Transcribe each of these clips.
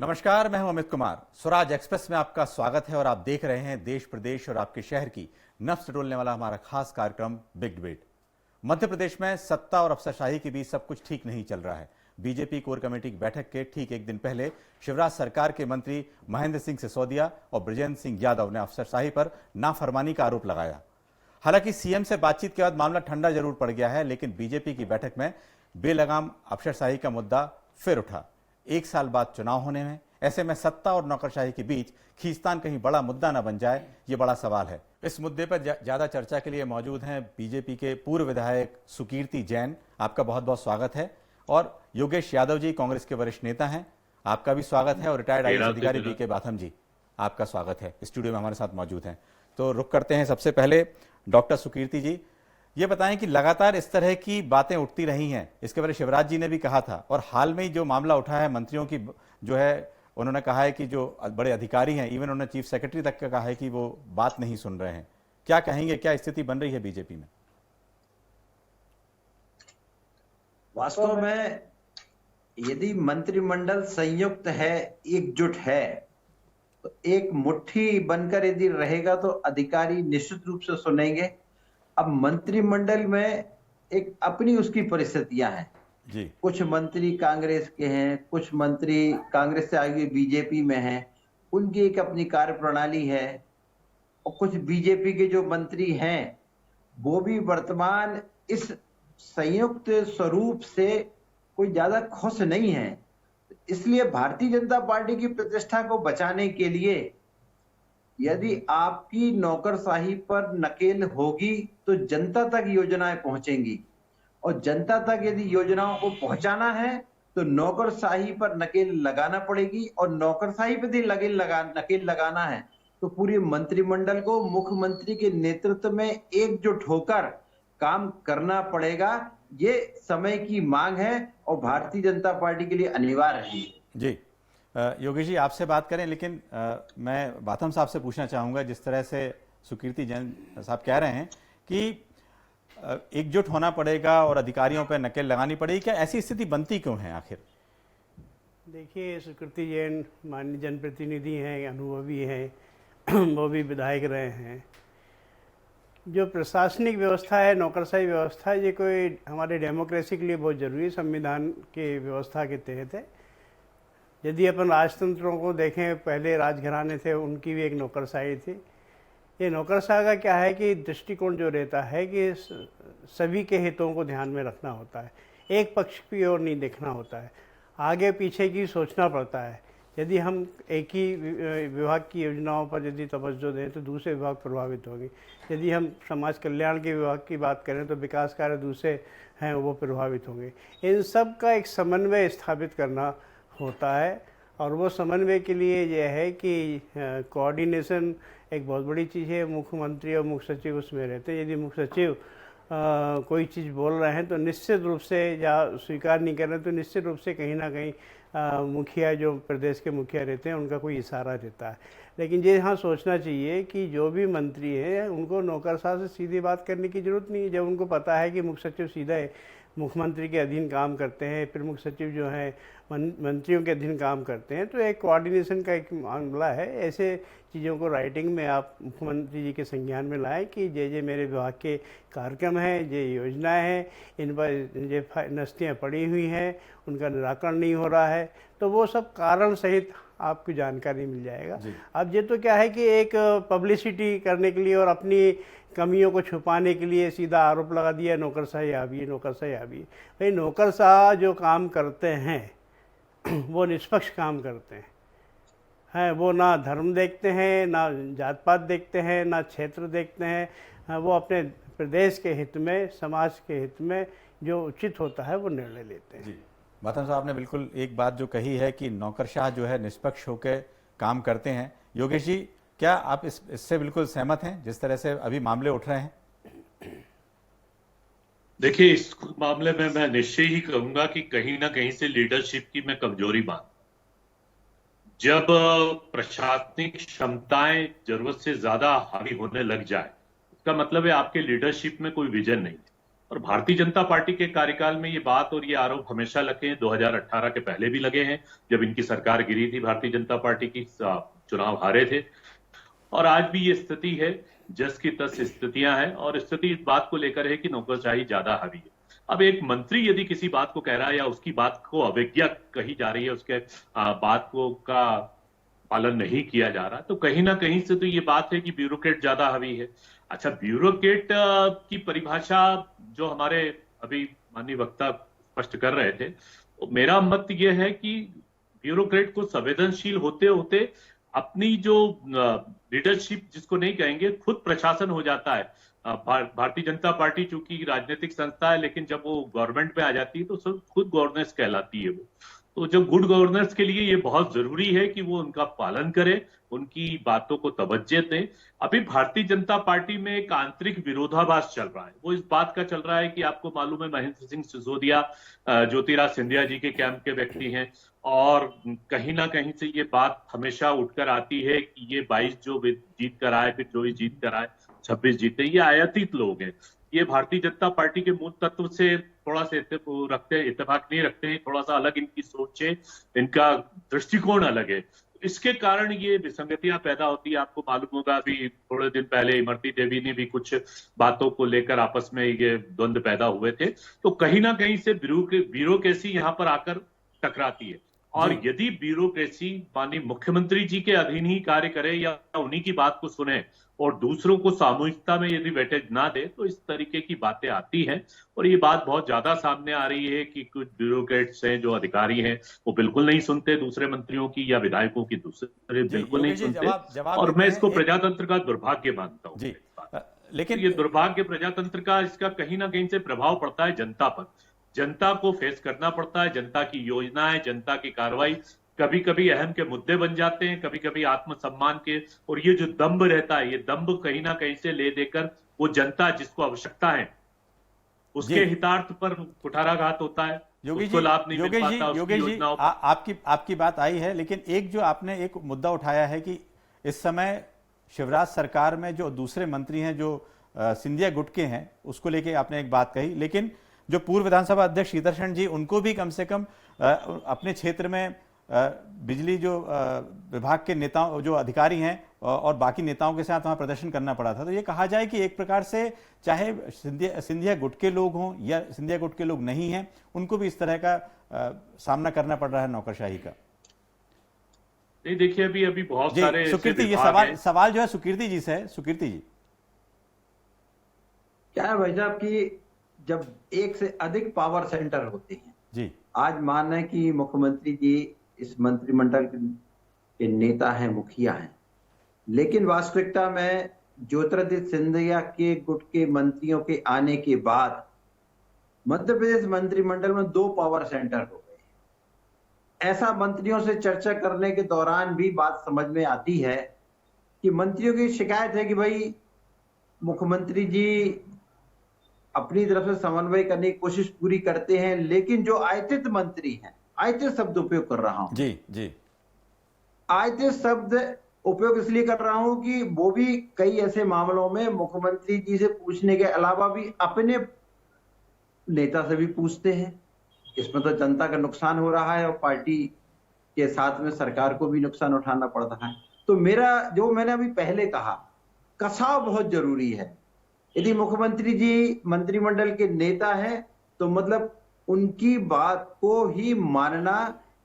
नमस्कार, मैं हूं अमित कुमार। स्वराज एक्सप्रेस में आपका स्वागत है और आप देख रहे हैं देश प्रदेश और आपके शहर की नब्ज टटोलने वाला हमारा खास कार्यक्रम बिग डिबेट। मध्य प्रदेश में सत्ता और अफसरशाही के बीच सब कुछ ठीक नहीं चल रहा है। बीजेपी कोर कमेटी की बैठक के ठीक एक दिन पहले शिवराज सरकार के मंत्री महेंद्र सिंह सिसोदिया और बृजेंद्र सिंह यादव ने अफसरशाही पर नाफरमानी का आरोप लगाया। हालांकि सीएम से बातचीत के बाद मामला ठंडा जरूर पड़ गया है, लेकिन बीजेपी की बैठक में बेलगाम अफसरशाही का मुद्दा फिर उठा। एक साल बाद चुनाव होने हैं, ऐसे में सत्ता और नौकरशाही के बीच खींचतान कहीं बड़ा मुद्दा न बन जाए, ये बड़ा सवाल है। इस मुद्दे पर ज्यादा चर्चा के लिए मौजूद हैं बीजेपी के पूर्व विधायक सुकीर्ति जैन, आपका बहुत बहुत स्वागत है। और योगेश यादव जी, कांग्रेस के वरिष्ठ नेता हैं, आपका भी स्वागत है। और रिटायर्ड आईएएस अधिकारी बीके बाथम जी, आपका स्वागत है, स्टूडियो में हमारे साथ मौजूद हैं। तो रुक करते हैं सबसे पहले डॉक्टर सुकीर्ति जी, ये बताएं कि लगातार इस तरह की बातें उठती रही हैं, इसके बारे में शिवराज जी ने भी कहा था, और हाल में ही जो मामला उठा है मंत्रियों की, जो है उन्होंने कहा है कि जो बड़े अधिकारी हैं, इवन उन्होंने चीफ सेक्रेटरी तक का कहा है कि वो बात नहीं सुन रहे हैं। क्या कहेंगे, क्या स्थिति बन रही है बीजेपी में? वास्तव में यदि मंत्रिमंडल संयुक्त है, एकजुट है, तो एक मुट्ठी बनकर यदि रहेगा तो अधिकारी निश्चित रूप से सुनेंगे। अब मंत्रिमंडल में एक अपनी उसकी परिस्थितियां हैं जी। कुछ मंत्री कांग्रेस के हैं, कुछ मंत्री कांग्रेस से आगे बीजेपी में हैं, उनकी एक अपनी कार्य प्रणाली है। और कुछ बीजेपी के जो मंत्री हैं वो भी वर्तमान इस संयुक्त स्वरूप से कोई ज्यादा खुश नहीं है। इसलिए भारतीय जनता पार्टी की प्रतिष्ठा को बचाने के लिए यदि आपकी नौकरशाही पर नकेल होगी तो जनता तक योजनाएं पहुंचेंगी, और जनता तक यदि योजनाओं को पहुंचाना है तो नौकरशाही पर नकेल लगाना पड़ेगी। और नौकरशाही पर यदि नकेल लगाना है तो पूरे मंत्रिमंडल को मुख्यमंत्री के नेतृत्व में एकजुट होकर काम करना पड़ेगा। ये समय की मांग है और भारतीय जनता पार्टी के लिए अनिवार्य है। जी, योगेश जी आपसे बात करें, लेकिन मैं बाथम साहब से पूछना चाहूंगा, जिस तरह से सुकीर्ति जैन साहब कह रहे हैं कि एकजुट होना पड़ेगा और अधिकारियों पर नकेल लगानी पड़ेगी, क्या ऐसी स्थिति बनती क्यों है आखिर? देखिए, सुकीर्ति जैन माननीय जनप्रतिनिधि हैं, अनुभवी हैं, वो भी विधायक रहे हैं। जो प्रशासनिक व्यवस्था है, नौकरशाही व्यवस्था, ये कोई हमारे डेमोक्रेसी के लिए बहुत ज़रूरी है, संविधान के व्यवस्था के तहत है। यदि अपन राजतंत्रों को देखें, पहले राजघराने थे, उनकी भी एक नौकरशाही थी। ये नौकरशाही का क्या है कि दृष्टिकोण जो रहता है कि सभी के हितों को ध्यान में रखना होता है, एक पक्ष की ओर नहीं देखना होता है, आगे पीछे की सोचना पड़ता है। यदि हम एक ही विभाग की योजनाओं पर यदि तवज्जो दें तो दूसरे विभाग प्रभावित होंगे। यदि हम समाज कल्याण के विभाग की बात करें तो विकास कार्य दूसरे हैं वो प्रभावित होंगे। इन सब का एक समन्वय स्थापित करना होता है, और वो समन्वय के लिए यह है कि कोऑर्डिनेशन एक बहुत बड़ी चीज़ है। मुख्यमंत्री और मुख्य सचिव उसमें रहते हैं। यदि मुख्य सचिव कोई चीज़ बोल रहे हैं तो निश्चित रूप से, या स्वीकार नहीं कर रहे तो निश्चित रूप से कहीं ना कहीं मुखिया, जो प्रदेश के मुखिया रहते हैं, उनका कोई इशारा रहता है। लेकिन ये यहाँ सोचना चाहिए कि जो भी मंत्री हैं उनको नौकरशाह से सीधी बात करने की ज़रूरत नहीं है। जब उनको पता है कि मुख्य सचिव सीधे मुख्यमंत्री के अधीन काम करते हैं, फिर मुख्य सचिव जो है मंत्रियों के अधीन काम करते हैं, तो एक कोऑर्डिनेशन का एक मामला है। ऐसे चीज़ों को राइटिंग में आप मुख्यमंत्री जी के संज्ञान में लाएं कि ये मेरे विभाग के कार्यक्रम हैं, ये योजनाएं हैं, इन पर ये नस्तियाँ पड़ी हुई हैं, उनका निराकरण नहीं हो रहा है, तो वो सब कारण सहित आपको जानकारी मिल जाएगा। अब ये तो क्या है कि एक पब्लिसिटी करने के लिए और अपनी कमियों को छुपाने के लिए सीधा आरोप लगा दिया, नौकरशाही आ गई, नौकरशाही आ गई। भाई, नौकरशाह जो काम करते हैं वो निष्पक्ष काम करते हैं, वो ना धर्म देखते हैं, ना जात पात देखते हैं, ना क्षेत्र देखते हैं। वो अपने प्रदेश के हित में, समाज के हित में जो उचित होता है वो निर्णय लेते हैं। जी, बाथम साहब ने बिल्कुल एक बात जो कही है कि नौकरशाह जो है निष्पक्ष होकर काम करते हैं। योगेश जी, क्या आप इससे बिल्कुल सहमत हैं, जिस तरह से अभी मामले उठ रहे हैं? देखिए, इस मामले में मैं निश्चय ही कहूंगा कि कहीं ना कहीं से लीडरशिप की मैं कमजोरी मान, जब प्रशासनिक क्षमताएं जरूरत से ज्यादा हावी होने लग जाए, इसका मतलब है आपके लीडरशिप में कोई विजन नहीं है। और भारतीय जनता पार्टी के कार्यकाल में ये बात और ये आरोप हमेशा लगे हैं, 2018 के पहले भी लगे हैं, जब इनकी सरकार गिरी थी, भारतीय जनता पार्टी की चुनाव हारे थे। और आज भी ये स्थिति है, जस की तस स्थितियां हैं, और स्थिति इस बात को लेकर है कि नौकरशाही ज्यादा हावी है। अब एक मंत्री यदि किसी बात को कह रहा है या उसकी बात को अवज्ञा कही जा रही है, उसके बात को का पालन नहीं किया जा रहा, तो कहीं ना कहीं से तो ये बात है कि ब्यूरोक्रेट ज्यादा हावी है। अच्छा, ब्यूरोक्रेट की परिभाषा जो हमारे अभी माननीय वक्ता स्पष्ट कर रहे थे, तो मेरा मत ये है कि ब्यूरोक्रेट को संवेदनशील होते होते अपनी जो लीडरशिप जिसको नहीं कहेंगे, खुद प्रशासन हो जाता है। भारतीय जनता पार्टी चूंकि राजनीतिक संस्था है, लेकिन जब वो गवर्नमेंट में आ जाती है तो सब खुद गवर्नेंस कहलाती है वो। तो जो गुड गवर्नेंस के लिए ये बहुत जरूरी है कि वो उनका पालन करे, उनकी बातों को तवज्जो दें। अभी भारतीय जनता पार्टी में एक आंतरिक विरोधाभास चल रहा है। वो इस बात का चल रहा है कि आपको मालूम है, महेंद्र सिंह सिसोदिया ज्योतिराज सिंधिया जी के कैंप के व्यक्ति हैं, और कहीं ना कहीं से ये बात हमेशा उठकर आती है कि ये 22 जो जीत कर आए, फिर 24 जीत कर आए, 26 जीते, ये आयातित लोग हैं। ये भारतीय जनता पार्टी के मूल तत्व से थोड़ा सा इत्तेफाक नहीं रखते हैं, थोड़ा सा अलग इनकी सोच है, इनका दृष्टिकोण अलग है। इसके कारण ये विसंगतियां पैदा होती है। आपको मालूम होगा, अभी थोड़े दिन पहले इमरती देवी ने भी कुछ बातों को लेकर आपस में ये द्वंद्व पैदा हुए थे। तो कहीं ना कहीं से ब्यूरोक्रेसी यहाँ पर आकर टकराती है। और यदि ब्यूरोक्रेसी माननीय मुख्यमंत्री जी के अधीन ही कार्य करे या उन्हीं की बात को सुने और दूसरों को सामूहिकता में यदि वेटेज ना दे, तो इस तरीके की बातें आती हैं। और ये बात बहुत ज्यादा सामने आ रही है कि कुछ ब्यूरोक्रेट्स हैं, जो अधिकारी हैं, वो बिल्कुल नहीं सुनते दूसरे मंत्रियों की या विधायकों की, दूसरे बिल्कुल नहीं सुनते। और मैं इसको प्रजातंत्र का दुर्भाग्य मानता हूँ। लेकिन ये दुर्भाग्य प्रजातंत्र का, इसका कहीं ना कहीं से प्रभाव पड़ता है जनता पर। जनता को फेस करना पड़ता है, जनता की योजनाएं, जनता की कार्रवाई कभी कभी अहम के मुद्दे बन जाते हैं, कभी कभी आत्मसम्मान के। और ये जो दंभ रहता है, ये दंभ कहीं ना कहीं से ले देकर वो जनता जिसको आवश्यकता है उसके हितार्थ पर कुठाराघात होता है, उसको लाभ नहीं मिल पाता उसकी योजनाओं पर। आपकी बात आई है, लेकिन एक जो आपने एक मुद्दा उठाया है कि इस समय शिवराज सरकार में जो दूसरे मंत्री हैं, जो सिंधिया गुट के हैं, उसको लेके आपने एक बात कही, लेकिन जो पूर्व विधानसभा अध्यक्ष शीतरक्षण जी, उनको भी कम से कम अपने क्षेत्र में बिजली जो विभाग के नेताओं, जो अधिकारी हैं और बाकी नेताओं के साथ वहां प्रदर्शन करना पड़ा था। तो ये कहा जाए कि एक प्रकार से चाहे सिंधिया गुट के लोग हों या सिंधिया गुट के लोग नहीं हैं, उनको भी इस तरह का सामना करना पड़ रहा है नौकरशाही का। नहीं, देखिए अभी बहुत सारे सुकीर्ति, ये सवाल जो है सुकीर्ति जी से है। सुकीर्ति जी, क्या है भाई साहब कि जब एक से अधिक पावर सेंटर होते हैं जी, आज मान है कि मुख्यमंत्री जी इस मंत्रिमंडल के नेता हैं, मुखिया हैं, लेकिन वास्तविकता में ज्योतिरादित्य सिंधिया के गुट के मंत्रियों के आने के बाद मध्य प्रदेश मंत्रिमंडल में 2 पावर सेंटर हो गए। ऐसा मंत्रियों से चर्चा करने के दौरान भी बात समझ में आती है कि मंत्रियों की शिकायत है कि भाई मुख्यमंत्री जी अपनी तरफ से समन्वय करने की कोशिश पूरी करते हैं, लेकिन जो आयतित मंत्री हैं, आयतित शब्द उपयोग कर रहा हूं जी, आयतित शब्द उपयोग इसलिए कर रहा हूं कि वो भी कई ऐसे मामलों में मुख्यमंत्री जी से पूछने के अलावा भी अपने नेता से भी पूछते हैं। इसमें तो जनता का नुकसान हो रहा है और पार्टी के साथ में सरकार को भी नुकसान उठाना पड़ रहा है। तो मेरा, जो मैंने अभी पहले कहा, कसाव बहुत जरूरी है। यदि मुख्यमंत्री जी मंत्रिमंडल के नेता हैं तो मतलब उनकी बात को ही मानना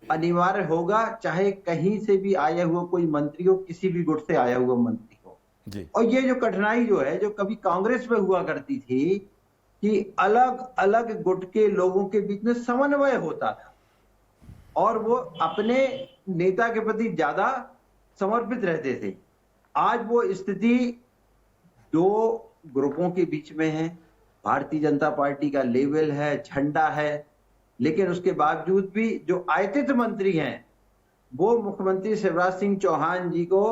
अनिवार्य होगा, चाहे कहीं से भी आया हुआ कोई मंत्री हो, किसी भी गुट से आया हुआ मंत्री हो जी। और ये जो कठिनाई जो है, जो कभी कांग्रेस में हुआ करती थी कि अलग अलग गुट के लोगों के बीच में समन्वय होता था और वो अपने नेता के प्रति ज्यादा समर्पित रहते थे, आज वो स्थिति 2 ग्रुपों के बीच में है। भारतीय जनता पार्टी का लेवल है, झंडा है, लेकिन उसके बावजूद भी जो आयतित मंत्री हैं वो मुख्यमंत्री शिवराज सिंह चौहान जी को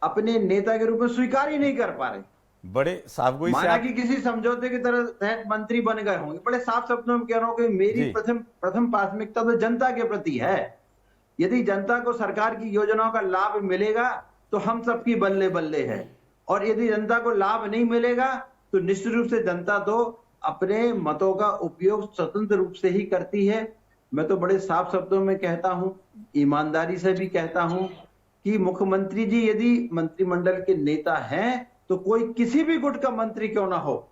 अपने नेता के रूप में स्वीकार ही नहीं कर पा रहे। बड़े साफगोई से माना कि किसी समझौते की तरह तहत मंत्री बन गए होंगे। बड़े साफ शब्दों में कह रहा हूं कि मेरी प्रथम प्राथमिकता तो जनता के प्रति है। यदि जनता को सरकार की योजनाओं का लाभ मिलेगा तो हम सबकी बल्ले बल्ले है, और यदि जनता को लाभ नहीं मिलेगा तो निश्चित रूप से जनता तो अपने मतों का उपयोग स्वतंत्र रूप से ही करती है। मैं तो बड़े साफ शब्दों में कहता हूं, ईमानदारी से भी कहता हूं कि मुख्यमंत्री जी यदि मंत्रिमंडल के नेता हैं तो कोई किसी भी गुट का मंत्री क्यों ना हो,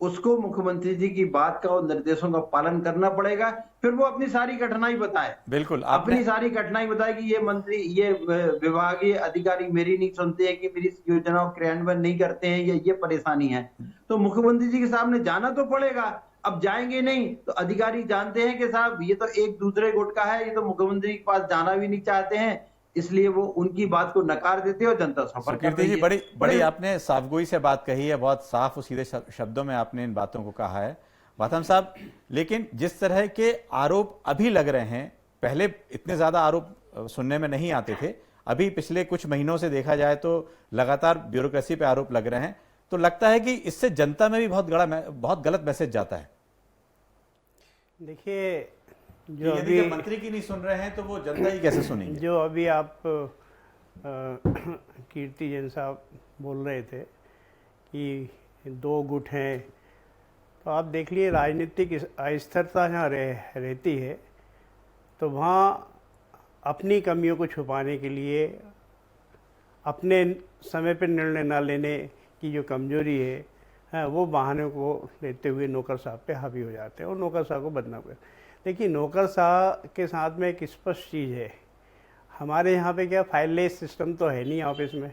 उसको मुख्यमंत्री जी की बात का और निर्देशों का पालन करना पड़ेगा। फिर वो अपनी सारी कठिनाई बताए, बिल्कुल अपनी सारी कठिनाई बताए कि ये मंत्री, ये विभागीय अधिकारी मेरी नहीं सुनते हैं, कि मेरी योजनाओं क्रियान्वयन नहीं करते हैं, ये परेशानी है। तो मुख्यमंत्री जी के सामने जाना तो पड़ेगा। अब जाएंगे नहीं तो अधिकारी जानते हैं कि साहब ये तो एक दूसरे गुट का है, ये तो मुख्यमंत्री के पास जाना भी नहीं चाहते हैं, इसलिए वो उनकी बात को नकार देते हैं और जनता सफर कर रही जी, है। बड़ी आपने साफगोई से बात कही है, बहुत साफ और सीधे शब्दों में आपने इन बातों को कहा है बाथम साहब। लेकिन जिस तरह के आरोप अभी लग रहे हैं, पहले इतने ज्यादा आरोप सुनने में नहीं आते थे, अभी पिछले कुछ महीनों से देखा जाए तो लगातार ब्यूरोक्रेसी पे आरोप लग रहे हैं, तो लगता है कि इससे जनता में भी बहुत गलत मैसेज जाता है। देखिए, जो यदि अभी मंत्री की नहीं सुन रहे हैं तो वो जनता ही कैसे सुनेंगे? जो अभी आप कीर्ति जैन साहब बोल रहे थे कि दो गुट हैं, तो आप देख लिए राजनीतिक अस्थिरता जहाँ रहती है तो वहाँ अपनी कमियों को छुपाने के लिए, अपने समय पर निर्णय ना लेने की जो कमजोरी है, वो बहाने को लेते हुए नौकर साहब पे हावी हो जाते हैं और नौकर साहब को बदनाम करते हैं। देखिए, नौकर साहब के साथ में एक स्पष्ट चीज़ है, हमारे यहाँ पे क्या फाइल-लेस सिस्टम तो है नहीं ऑफिस में,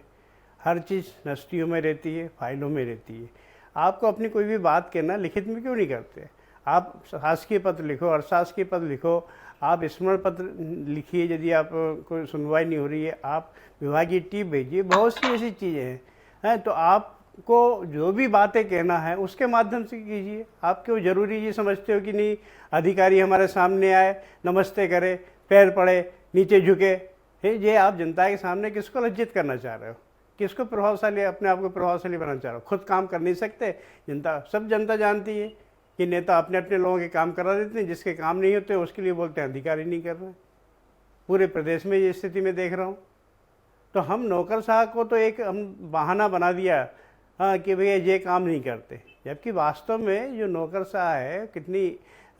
हर चीज़ नस्टियों में रहती है, फाइलों में रहती है। आपको अपनी कोई भी बात कहना लिखित में क्यों नहीं करते? आप शासकीय पत्र लिखो, अशासकीय पत्र लिखो, आप स्मरण पत्र लिखिए, यदि आप कोई सुनवाई नहीं हो रही है आप विभागीय टीम भेजिए, बहुत सी ऐसी चीज़ें हैं। तो आपको जो भी बातें कहना है उसके माध्यम से कीजिए। आप क्यों ज़रूरी ये समझते हो कि नहीं अधिकारी हमारे सामने आए, नमस्ते करे, पैर पड़े, नीचे झुके? ये आप जनता के सामने किसको लज्जित करना चाह रहे हो? किसको प्रभावशाली, अपने आप को प्रभावशाली बनाना चाह रहे हो? खुद काम कर नहीं सकते? सब जनता जानती है कि नेता अपने अपने लोगों के काम करा देते हैं, जिसके काम नहीं होते उसके लिए बोलते हैं अधिकारी नहीं कर रहे। पूरे प्रदेश में ये स्थिति में देख रहा हूँ। तो हम नौकर साहब को तो एक हम बहाना बना दिया कि भैया ये काम नहीं करते, जबकि वास्तव में जो नौकर साहब है कितनी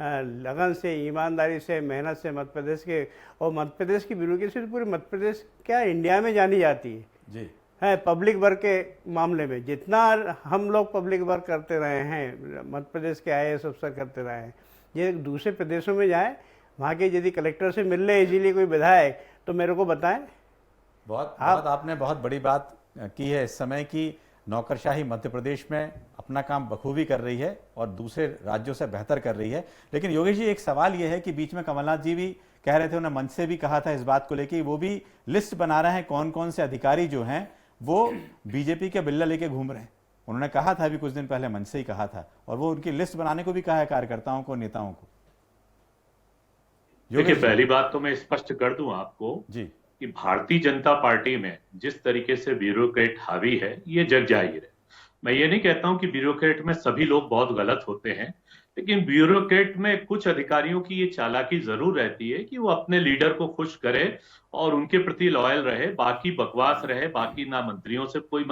लगन से, ईमानदारी से, मेहनत से मध्य प्रदेश के, और मध्य प्रदेश की ब्यूरोक्रेसी तो पूरे मध्य प्रदेश क्या इंडिया में जानी जाती है जी है पब्लिक वर्क के मामले में। जितना हम लोग पब्लिक वर्क करते रहे हैं, मध्य प्रदेश के IAS अफसर करते रहे हैं, ये दूसरे प्रदेशों में जाएं, वहाँ के यदि कलेक्टर से मिल रहे इसीलिए कोई विधायक, तो मेरे को बताएं। बहुत आपने बहुत बड़ी बात की है इस समय की नौकरशाही मध्य प्रदेश में अपना काम बखूबी कर रही है और दूसरे राज्यों से बेहतर कर रही है। लेकिन योगेश जी, एक सवाल ये है कि बीच में कमलनाथ जी भी कह रहे थे, उन्होंने मंच से भी कहा था इस बात को लेकर, वो भी लिस्ट बना रहे हैं कौन कौन से अधिकारी जो हैं वो बीजेपी के बिल्ला लेके घूम रहे हैं। उन्होंने कहा था अभी कुछ दिन पहले, मंच से ही कहा था, और वो उनकी लिस्ट बनाने को भी कहा है कार्यकर्ताओं को, नेताओं को। देखिए, पहली बात तो मैं स्पष्ट कर दूं आपको जी कि भारतीय जनता पार्टी में जिस तरीके से ब्यूरोक्रेट हावी है, ये जग जाहिर है। मैं ये नहीं कहता हूं कि ब्यूरोक्रेट में सभी लोग बहुत गलत होते हैं, लेकिन ब्यूरोक्रेट में कुछ अधिकारियों की ये चालाकी जरूर रहती है कि वो अपने लीडर को खुश करे और उनके प्रति लॉयल रहे, बाकी बकवास रहे, बाकी ना मंत्रियों से कोई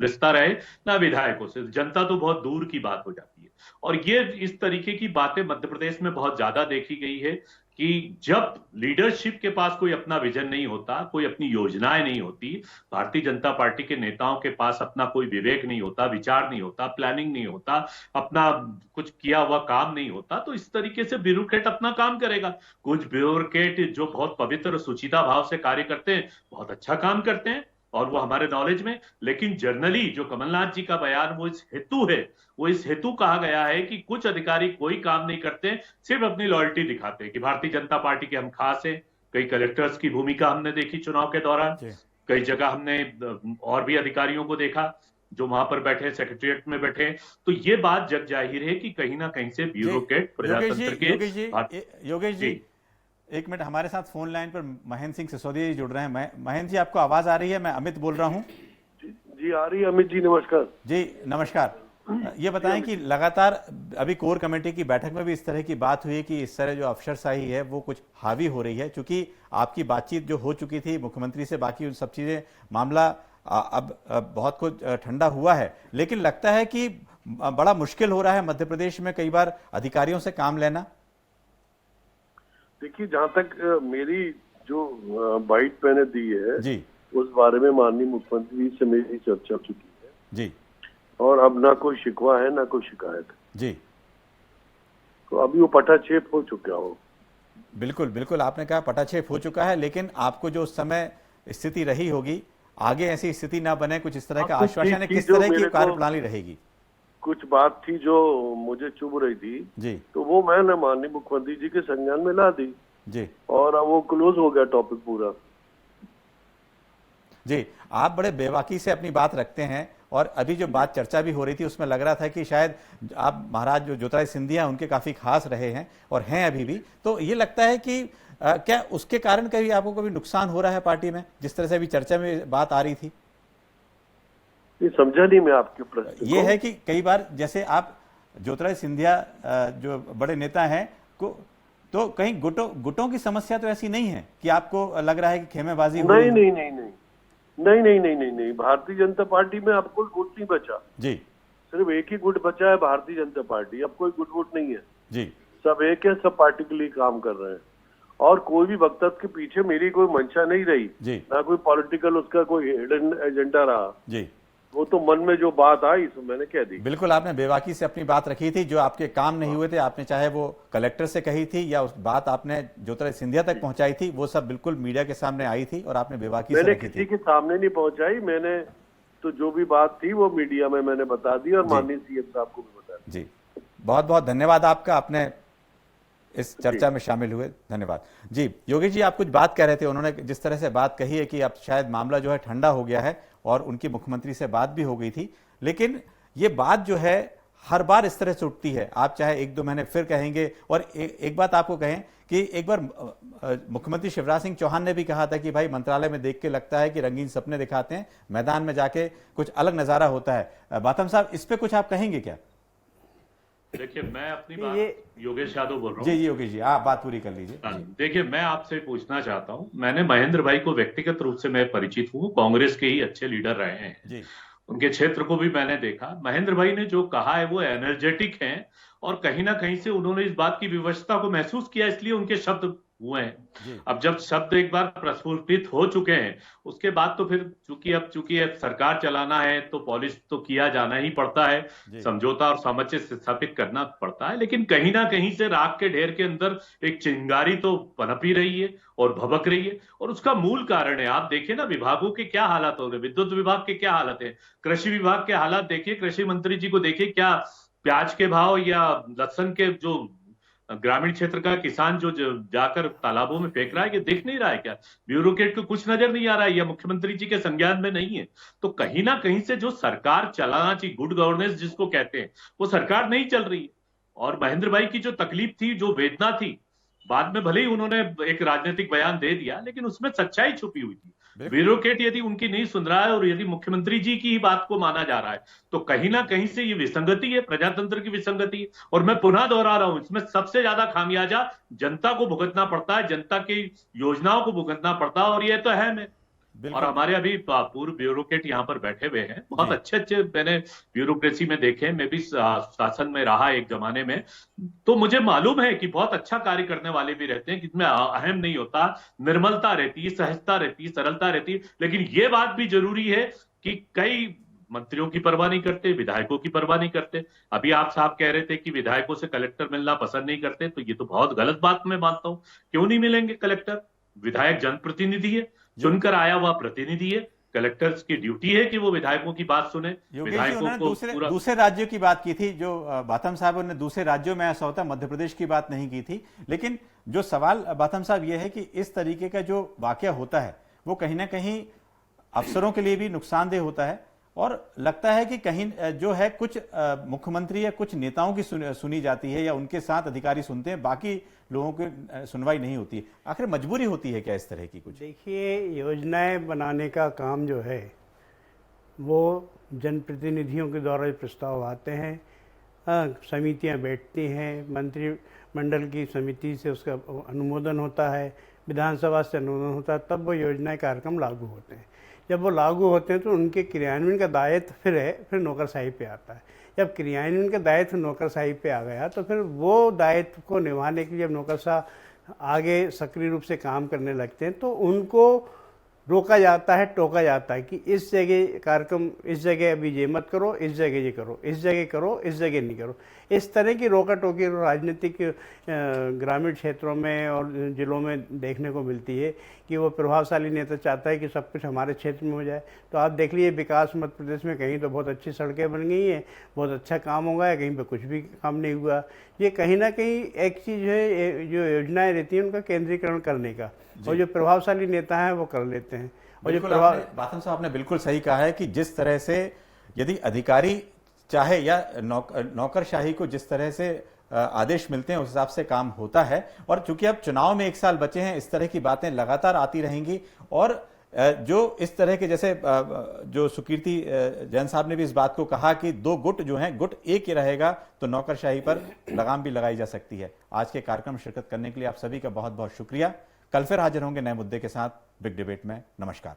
रिश्ता रहे ना विधायकों से। जनता तो बहुत दूर की बात हो जाती है। और ये इस तरीके की बातें मध्य प्रदेश में बहुत ज्यादा देखी गई है कि जब लीडरशिप के पास कोई अपना विजन नहीं होता, कोई अपनी योजनाएं नहीं होती, भारतीय जनता पार्टी के नेताओं के पास अपना कोई विवेक नहीं होता, विचार नहीं होता, प्लानिंग नहीं होता, अपना कुछ किया हुआ काम नहीं होता, तो इस तरीके से ब्यूरोक्रेट अपना काम करेगा। कुछ ब्यूरोक्रेट जो बहुत पवित्र और सुचिता भाव से कार्य करते हैं, बहुत अच्छा काम करते हैं और वो हमारे नॉलेज में। लेकिन जनरली जो कमलनाथ जी का बयान वो इस हेतु कहा गया है कि कुछ अधिकारी कोई काम नहीं करते, सिर्फ अपनी लॉयल्टी दिखाते हैं कि भारतीय जनता पार्टी के हम खास हैं। कई कलेक्टर्स की भूमिका हमने देखी चुनाव के दौरान, कई जगह हमने और भी अधिकारियों को देखा जो वहां पर बैठे, सेक्रेटरिएट में बैठे। तो ये बात जग जाहिर है कि कहीं ना कहीं से ब्यूरोक्रेट प्रजातंत्र के। योगेश जी एक मिनट, हमारे साथ फोन लाइन पर महेंद्र सिंह सिसोदिया जी जुड़ रहे हैं। महेंद्र जी, आपको आवाज आ रही है? मैं अमित बोल रहा हूँ। जी आ रही है अमित जी, नमस्कार। जी नमस्कार। ये बताएं कि लगातार अभी कोर कमेटी की बैठक में भी इस तरह की बात हुई है कि इस तरह जो अफसरशाही है वो कुछ हावी हो रही है, क्योंकि आपकी बातचीत जो हो चुकी थी मुख्यमंत्री से, बाकी उन सब चीजें मामला अब बहुत कुछ ठंडा हुआ है, लेकिन लगता है कि बड़ा मुश्किल हो रहा है मध्य प्रदेश में कई बार अधिकारियों से काम लेना। देखिए, जहाँ तक मेरी जो बाइट मैंने दी है जी उस बारे में माननीय मुख्यमंत्री से मेरी चर्चा हो चुकी है जी और अब ना कोई शिकवा है ना कोई शिकायत है। जी, तो अभी वो पटाक्षेप हो चुका हो। बिल्कुल बिल्कुल, आपने कहा पटाक्षेप हो चुका है, लेकिन आपको जो उस समय स्थिति रही होगी, आगे ऐसी स्थिति ना बने, कुछ इस तरह का कुछ आश्वासन है, चीज किस जो तरह की मेरे को- कार्यप्रणाली रहेगी? कुछ बात थी जो मुझे चुभ रही थी, जी तो वो मैंने माननीय मुख्यमंत्री जी के संज्ञान में ला दी जी और अब वो क्लोज हो गया टॉपिक पूरा। जी, आप बड़े बेबाकी से अपनी बात रखते हैं, और अभी जो बात चर्चा भी हो रही थी उसमें लग रहा था कि शायद आप महाराज जो ज्योतिरादित्य सिंधिया उनके काफी खास रहे हैं और हैं अभी भी, तो ये लगता है कि क्या उसके कारण कभी आपको कभी नुकसान हो रहा है पार्टी में, जिस तरह से अभी चर्चा में बात आ रही थी? ये समझा नहीं मैं आपके प्रश्न ये को। है कि कई बार जैसे आप ज्योतिरादित्य सिंधिया जो बड़े नेता हैं को, तो कहीं गुटों की समस्या तो ऐसी नहीं है कि आपको लग रहा है कि खेमेबाजी हो रही नहीं है? नहीं नहीं नहीं नहीं नहीं नहीं नहीं नहीं भारतीय जनता पार्टी में अब कोई गुट नहीं बचा। जी सिर्फ एक ही गुट बचा है, भारतीय जनता पार्टी। अब कोई गुट वुट नहीं है, जी सब एक है, सब पार्टी के लिए काम कर रहे हैं और कोई भी वक्तव्य के पीछे मेरी कोई मंशा नहीं रही, जी ना कोई पॉलिटिकल उसका कोई हिडन एजेंडा रहा। जी, वो तो मन में जो बात आई सो मैंने कह दी। बिल्कुल, आपने बेबाकी से अपनी बात रखी थी, जो आपके काम नहीं हुए थे, आपने चाहे वो कलेक्टर से कही थी या उस बात आपने ज्योतिरादित्य सिंधिया तक पहुंचाई थी, वो सब बिल्कुल मीडिया के सामने आई थी और आपने बेबाकी से मैंने रखी किसी थी। के सामने नहीं पहुंचाई, मैंने तो जो भी बात थी वो मीडिया में मैंने बता दी और जी। माननीय सीएम साहब को भी बता दी। जी, बहुत बहुत धन्यवाद आपका, आपने इस चर्चा में शामिल हुए, धन्यवाद। जी, योगी जी, आप कुछ बात कह रहे थे, उन्होंने जिस तरह से बात कही है कि अब शायद मामला जो है ठंडा हो गया है और उनकी मुख्यमंत्री से बात भी हो गई थी, लेकिन ये बात जो है हर बार इस तरह से उठती है। आप चाहे एक दो महीने फिर कहेंगे, और एक बात आपको कहें कि एक बार मुख्यमंत्री शिवराज सिंह चौहान ने भी कहा था कि भाई मंत्रालय में देख के लगता है कि रंगीन सपने दिखाते हैं, मैदान में जाके कुछ अलग नजारा होता है। बाथम साहब, इस पे कुछ आप कहेंगे क्या? देखिए, मैं अपनी ये बात योगेश यादव बोल रहा हूँ। जी जी योगी जी, आप बात पूरी कर लीजिए। हाँ, देखिए, मैं आपसे पूछना चाहता हूँ, मैंने महेंद्र भाई को व्यक्तिगत रूप से मैं परिचित हूँ, कांग्रेस के ही अच्छे लीडर रहे हैं, जी उनके क्षेत्र को भी मैंने देखा। महेंद्र भाई ने जो कहा है वो एनर्जेटिक है और कहीं ना कहीं से उन्होंने इस बात की विवशता को महसूस किया, इसलिए उनके शब्द हुए जी। हैं। अब जब शब्द एक बार प्रस्फुटित हो चुके हैं, उसके बाद तो फिर चूंकि अब सरकार चलाना है तो पॉलिश तो किया जाना ही पड़ता है, जी। समझौता और सामंजस्य स्थापित करना पड़ता है, लेकिन कहीं ना कहीं से राख के ढेर के अंदर एक चिंगारी तो पनप ही रही है और भभक रही है, और उसका मूल कारण है, आप देखिए ना विभागों के क्या हालात हो रहे, विद्युत विभाग के क्या हालत है, कृषि विभाग के हालात देखिए, कृषि मंत्री जी को देखिए, क्या प्याज के भाव या लहसुन के जो ग्रामीण क्षेत्र का किसान जो जाकर तालाबों में फेंक रहा है, ये दिख नहीं रहा है क्या? ब्यूरोक्रेट को कुछ नजर नहीं आ रहा है या मुख्यमंत्री जी के संज्ञान में नहीं है? तो कहीं ना कहीं से जो सरकार चलाना चाहिए, गुड गवर्नेंस जिसको कहते हैं, वो सरकार नहीं चल रही है। और महेंद्र भाई की जो तकलीफ थी, जो वेदना थी, बाद में भले ही उन्होंने एक राजनीतिक बयान दे दिया, लेकिन उसमें सच्चाई छुपी हुई थी। ब्यूरोक्रेट यदि उनकी नहीं सुन रहा है और यदि मुख्यमंत्री जी की ही बात को माना जा रहा है, तो कहीं ना कहीं से ये विसंगति है, प्रजातंत्र की विसंगति है। और मैं पुनः दोहरा रहा हूं, इसमें सबसे ज्यादा खामियाजा जनता को भुगतना पड़ता है, जनता की योजनाओं को भुगतना पड़ता है, और ये तो है में। और हमारे अभी पूर्व ब्यूरोक्रेट यहाँ पर बैठे हुए हैं, बहुत अच्छे अच्छे मैंने ब्यूरोक्रेसी में देखे, मैं भी शासन में रहा एक जमाने में, तो मुझे मालूम है कि बहुत अच्छा कार्य करने वाले भी रहते हैं, जिसमें अहम नहीं होता, निर्मलता रहती है, सहजता रहती है, सरलता रहती है। लेकिन ये बात भी जरूरी है कि कई मंत्रियों की परवाह नहीं करते, विधायकों की परवाह नहीं करते। अभी आप साहब कह रहे थे कि विधायकों से कलेक्टर मिलना पसंद नहीं करते, तो ये तो बहुत गलत बात मैं मानता हूं। क्यों नहीं मिलेंगे कलेक्टर? विधायक जनप्रतिनिधि है, चुनकर आया हुआ प्रतिनिधि है, कलेक्टर्स की ड्यूटी है कि वो विधायकों की बात सुने। विधायकों को दूसरे राज्यों की बात की थी, जो बाथम साहब ने दूसरे राज्यों में ऐसा होता है, मध्य प्रदेश की बात नहीं की थी। लेकिन जो सवाल बाथम साहब ये है कि इस तरीके का जो वाकया होता है वो कहीं ना कहीं अफसरों के लिए भी नुकसानदेह होता है, और लगता है कि कहीं जो है कुछ मुख्यमंत्री या कुछ नेताओं की सुनी जाती है या उनके साथ अधिकारी सुनते हैं, बाकी लोगों की सुनवाई नहीं होती है। आखिर मजबूरी होती है क्या इस तरह की कुछ? देखिए, योजनाएं बनाने का काम जो है वो जनप्रतिनिधियों के द्वारा प्रस्ताव आते हैं, समितियां बैठती हैं, मंत्रिमंडल की समिति से उसका अनुमोदन होता है, विधानसभा से अनुमोदन होता है, तब वो योजनाएं कार्यक्रम लागू होते हैं। जब वो लागू होते हैं तो उनके क्रियान्वयन का दायित्व फिर नौकरशाही पे आता है। जब क्रियान्वयन का दायित्व नौकरशाही पे आ गया तो फिर वो दायित्व को निभाने के लिए जब नौकरशाह आगे सक्रिय रूप से काम करने लगते हैं तो उनको रोका जाता है, टोका जाता है कि इस जगह कार्यक्रम, इस जगह अभी ये मत करो, इस जगह ये करो, इस जगह करो, इस जगह नहीं करो। इस तरह की रोका टोकी राजनीतिक ग्रामीण क्षेत्रों में और जिलों में देखने को मिलती है कि वो प्रभावशाली नेता चाहता है कि सब कुछ हमारे क्षेत्र में हो जाए। तो आप देख लीजिए विकास मध्य प्रदेश में कहीं तो बहुत अच्छी सड़कें बन गई हैं, बहुत अच्छा काम हो गया है, कहीं पे कुछ भी काम नहीं हुआ। ये कहीं ना कहीं एक चीज़ है, जो योजनाएं रहती हैं उनका केंद्रीकरण करने का, और जो प्रभावशाली नेता हैं वो कर लेते हैं। और जो बाथम साहब आपने बिल्कुल सही कहा है कि जिस तरह से यदि अधिकारी चाहे या नौकरशाही को जिस तरह से आदेश मिलते हैं उस हिसाब से काम होता है। और चूंकि अब चुनाव में 1 साल बचे हैं, इस तरह की बातें लगातार आती रहेंगी। और जो इस तरह के, जैसे जो सुकीर्ति जैन साहब ने भी इस बात को कहा कि 2 गुट जो हैं, गुट एक ही रहेगा तो नौकरशाही पर लगाम भी लगाई जा सकती है। आज के कार्यक्रम में शिरकत करने के लिए आप सभी का बहुत बहुत शुक्रिया। कल फिर हाजिर होंगे नए मुद्दे के साथ बिग डिबेट में। नमस्कार।